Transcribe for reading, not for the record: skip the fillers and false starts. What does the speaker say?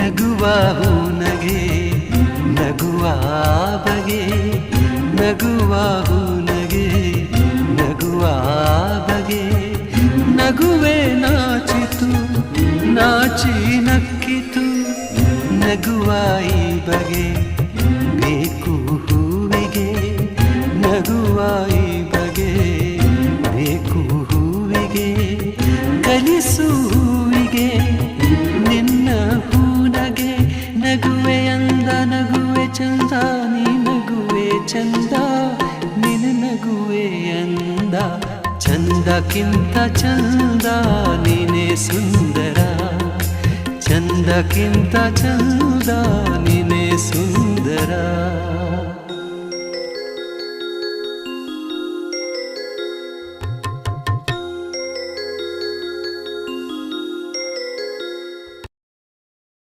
ನಗುವ ಹೂನಗೆ ನಗುವ ಬಗೆ ನಗುವ ಹೂನಗೆ ನಗುವ ಬಗೆ ನಗುವೆ ನಾಚಿತು ನಾಚಿ ನಕ್ಕಿತು ನಗುವ ಈ ಬಗೆ ಬೇಕು ಹೂವಿಗೆ ನಗುವ ಈ ಬಗೆ ಬೇಕು ಹೂವಿಗೆ ಕಲಿಸು ಹೂವಿಗೆ ನಿನ್ನ ಹೂನಗೆ ನಗುವೆ ಅಂದ ನಗುವೆ ಚಂದ ನೀ ನಗುವೆ ಚಂದ ನಿನ್ನ ನಗುವೆ ಅಂದ ಚಂದಕ್ಕಿಂತ ಚಂದ ನೀನೇ ಸುಂದರ ಚಂದಕ್ಕಿಂತ ಚಂದ ನೀನೇ ಸುಂದರ